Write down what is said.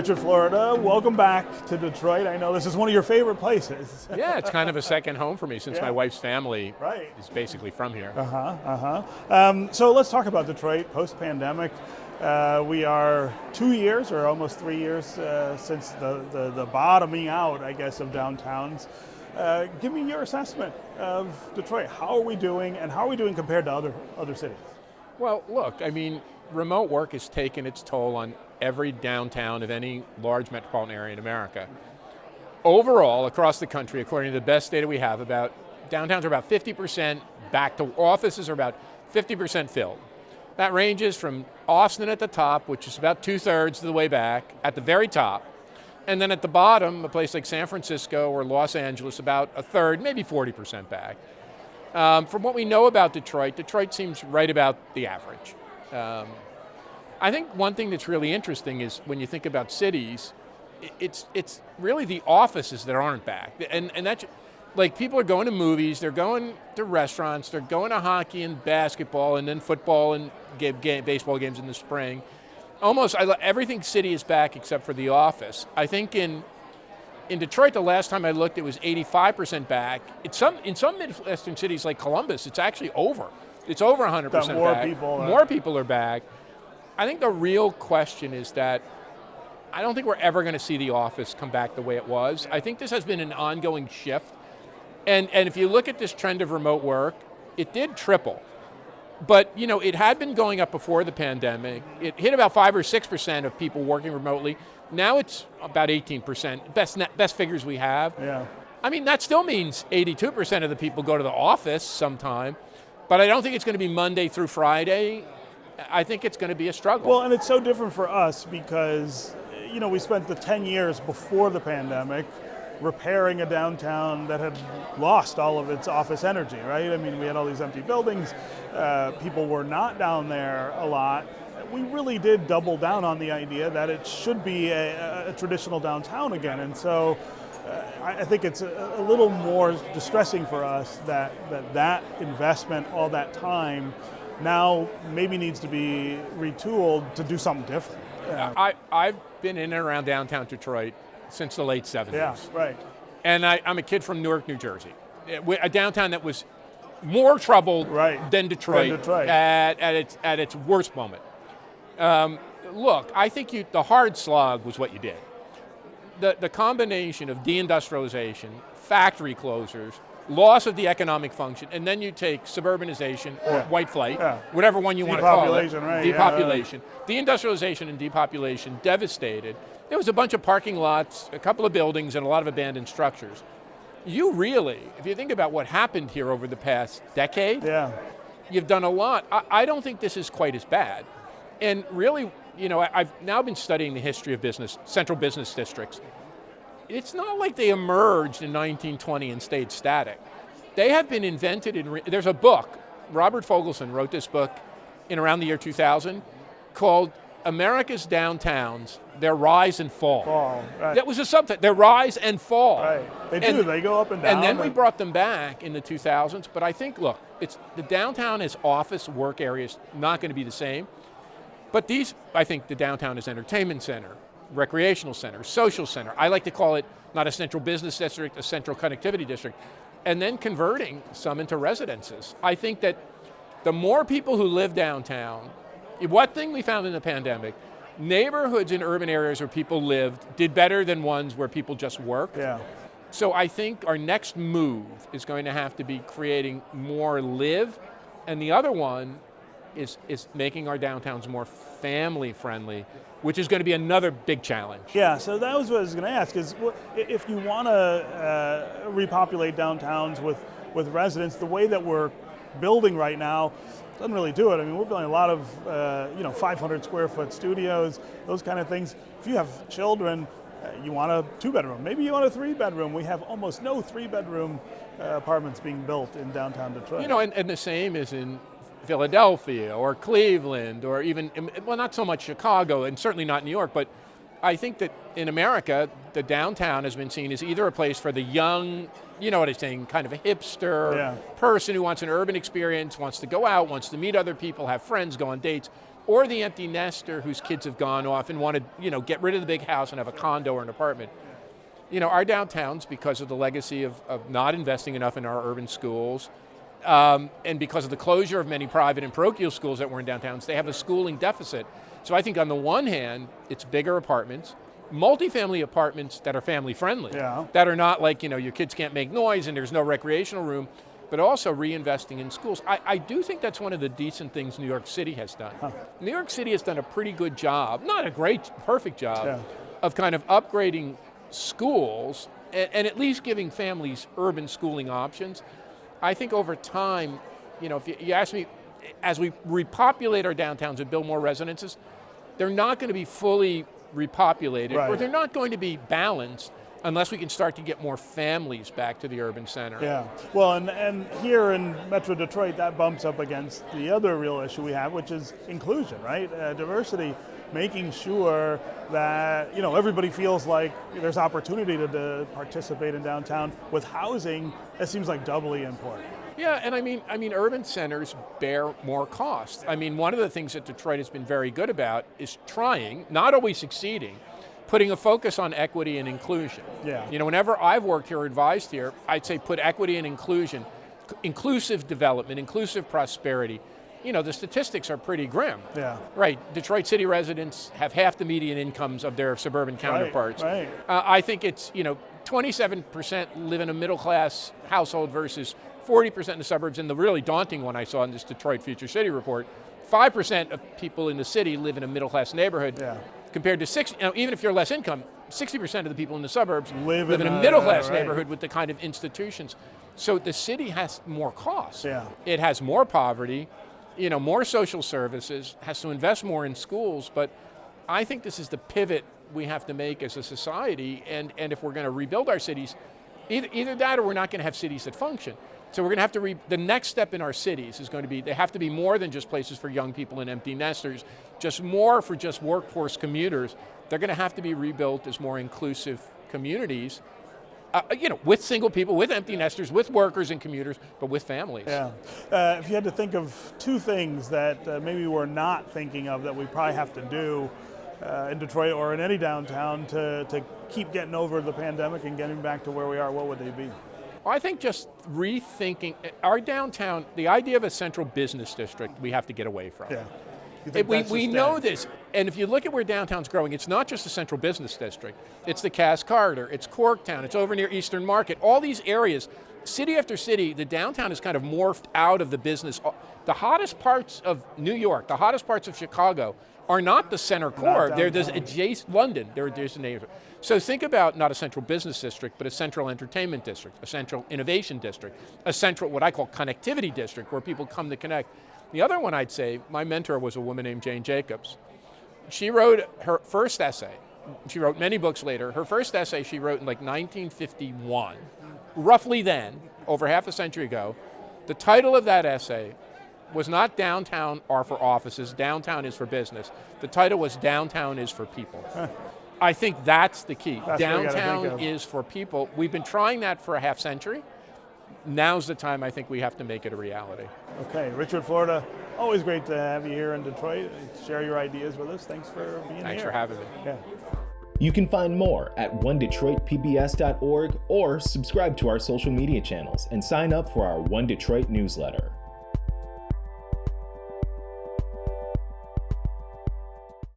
Richard, Florida, welcome back to Detroit. I know this is one of your favorite places. Yeah, it's kind of a second home for me since my wife's family Right. is basically from here. So let's talk about Detroit post-pandemic. We are 2 years or almost 3 years since the bottoming out, I guess, of downtowns. Give me your assessment of Detroit. How are we doing, and how are we doing compared to other cities? Well, look, I mean, remote work has taken its toll on every downtown of any large metropolitan area in America. Overall, across the country, according to the best data we have, downtowns are about 50% back to offices are about 50% filled. That ranges from Austin at the top, which is about 2/3 of the way back, at the very top, and then at the bottom, a place like San Francisco or Los Angeles, about a third, maybe 40% back. From what we know about Detroit seems right about the average. I think one thing that's really interesting is when you think about cities, it's really the offices that aren't back. And that's, like, people are going to movies, they're going to restaurants, they're going to hockey and basketball and then football and baseball games in the spring. Almost everything city is back except for the office. I think in Detroit, the last time I looked, it was 85% back. In some Midwestern cities like Columbus, it's actually over. It's over 100% back. More people are back. I think the real question is that I don't think we're ever going to see the office come back the way it was. I think this has been an ongoing shift. And if you look at this trend of remote work, it did triple. But it had been going up before the pandemic. It hit about 5 or 6% of people working remotely. Now it's about 18%, best figures we have. Yeah. I mean, that still means 82% of the people go to the office sometime, but I don't think it's going to be Monday through Friday. I think it's going to be a struggle. Well, and it's so different for us because, we spent the 10 years before the pandemic repairing a downtown that had lost all of its office energy, right? I mean, we had all these empty buildings. People were not down there a lot. We really did double down on the idea that it should be a traditional downtown again. And so I think it's a little more distressing for us that investment, all that time, now maybe needs to be retooled to do something different. I've been in and around downtown Detroit since the late 70s. Yeah, right. And I'm a kid from Newark, New Jersey, a downtown that was more troubled than Detroit, at its worst moment. Look, I think the hard slog was what you did. The combination of deindustrialization, factory closures, loss of the economic function, and then you take suburbanization or white flight, whatever one you want to call it. Depopulation. Deindustrialization and depopulation devastated. There was a bunch of parking lots, a couple of buildings, and a lot of abandoned structures. You really, if you think about what happened here over the past decade, you've done a lot. I don't think this is quite as bad. And really, I've now been studying the history of central business districts. It's not like they emerged in 1920 and stayed static. They have been invented there's a book, Robert Fogelson wrote this book in around the year 2000 called America's Downtowns, Their Rise and Fall. That was a subtitle, Their Rise and Fall. Right, they go up and down. And then we brought them back in the 2000s, but I think, look, the downtown as office work areas not going to be the same. But I think the downtown is entertainment center, recreational center, social center. I like to call it not a central business district, a central connectivity district, and then converting some into residences. I think that the more people who live downtown, one thing we found in the pandemic, neighborhoods in urban areas where people lived did better than ones where people just worked. Yeah. So I think our next move is going to have to be creating more live, and the other one is making our downtowns more family friendly, which is going to be another big challenge. Yeah, so that was what I was going to ask, is if you want to repopulate downtowns with residents, the way that we're building right now doesn't really do it. I mean, we're building a lot of 500 square foot studios, those kind of things. If you have children, you want a 2-bedroom, maybe you want a 3-bedroom. We have almost no 3-bedroom apartments being built in downtown Detroit. And the same is in Philadelphia or Cleveland or even, well, not so much Chicago and certainly not New York, but I think that in America, the downtown has been seen as either a place for the young, you know what I'm saying, kind of a hipster person who wants an urban experience, wants to go out, wants to meet other people, have friends, go on dates, or the empty nester whose kids have gone off and want to, get rid of the big house and have a condo or an apartment. Our downtowns, because of the legacy of not investing enough in our urban schools, and because of the closure of many private and parochial schools that were in downtowns, they have a schooling deficit. So I think on the one hand, it's bigger apartments, multifamily apartments that are family friendly, that are not like, your kids can't make noise and there's no recreational room, but also reinvesting in schools. I do think that's one of the decent things New York City has done. New York City has done a pretty good job, not a great, perfect job, of kind of upgrading schools and at least giving families urban schooling options. I think over time, if you ask me, as we repopulate our downtowns and build more residences, they're not going to be fully repopulated, or they're not going to be balanced unless we can start to get more families back to the urban center. Yeah, well, and here in Metro Detroit, that bumps up against the other real issue we have, which is inclusion, right? Diversity, making sure that, everybody feels like there's opportunity to participate in downtown. With housing, it seems like doubly important. Yeah, and I mean, urban centers bear more cost. One of the things that Detroit has been very good about is trying, not always succeeding, putting a focus on equity and inclusion. Yeah. Whenever I've worked here or advised here, I'd say put equity and inclusion, inclusive development, inclusive prosperity. The statistics are pretty grim. Yeah. Right. Detroit city residents have half the median incomes of their suburban counterparts. Right. I think it's, 27% live in a middle class household versus 40% in the suburbs, and the really daunting one I saw in this Detroit Future City report, 5% of people in the city live in a middle class neighborhood, compared to 6, even if you're less income, 60% of the people in the suburbs live in a middle class neighborhood with the kind of institutions. So the city has more costs. Yeah. It has more poverty, more social services, has to invest more in schools, but I think this is the pivot we have to make as a society, and if we're going to rebuild our cities, either that or we're not going to have cities that function. So we're going to have to, the next step in our cities is going to be, they have to be more than just places for young people and empty nesters, just more for just workforce commuters. They're going to have to be rebuilt as more inclusive communities, with single people, with empty nesters, with workers and commuters, but with families. Yeah. If you had to think of two things that maybe we're not thinking of that we probably have to do in Detroit or in any downtown to keep getting over the pandemic and getting back to where we are, what would they be? I think just rethinking our downtown, the idea of a central business district, we have to get away from. Yeah. We know this, and if you look at where downtown's growing, it's not just the central business district. It's the Cass Corridor, it's Corktown, it's over near Eastern Market. All these areas, city after city, the downtown has kind of morphed out of the business. The hottest parts of New York, the hottest parts of Chicago are not the center core. They're this adjacent London. They're adjacent neighborhood. So think about not a central business district, but a central entertainment district, a central innovation district, a central what I call connectivity district where people come to connect. The other one I'd say, my mentor was a woman named Jane Jacobs. She wrote her first essay. She wrote many books later. Her first essay she wrote in like 1951, roughly then, over half a century ago. The title of that essay was not Downtown are for offices, Downtown is for business. The title was Downtown is for people. I think that's the key. Downtown is for people. We've been trying that for a half century. Now's the time I think we have to make it a reality. Okay, Richard Florida, always great to have you here in Detroit. Share your ideas with us. Thanks for being here. Thanks for having me. Yeah. You can find more at onedetroitpbs.org or subscribe to our social media channels and sign up for our One Detroit newsletter.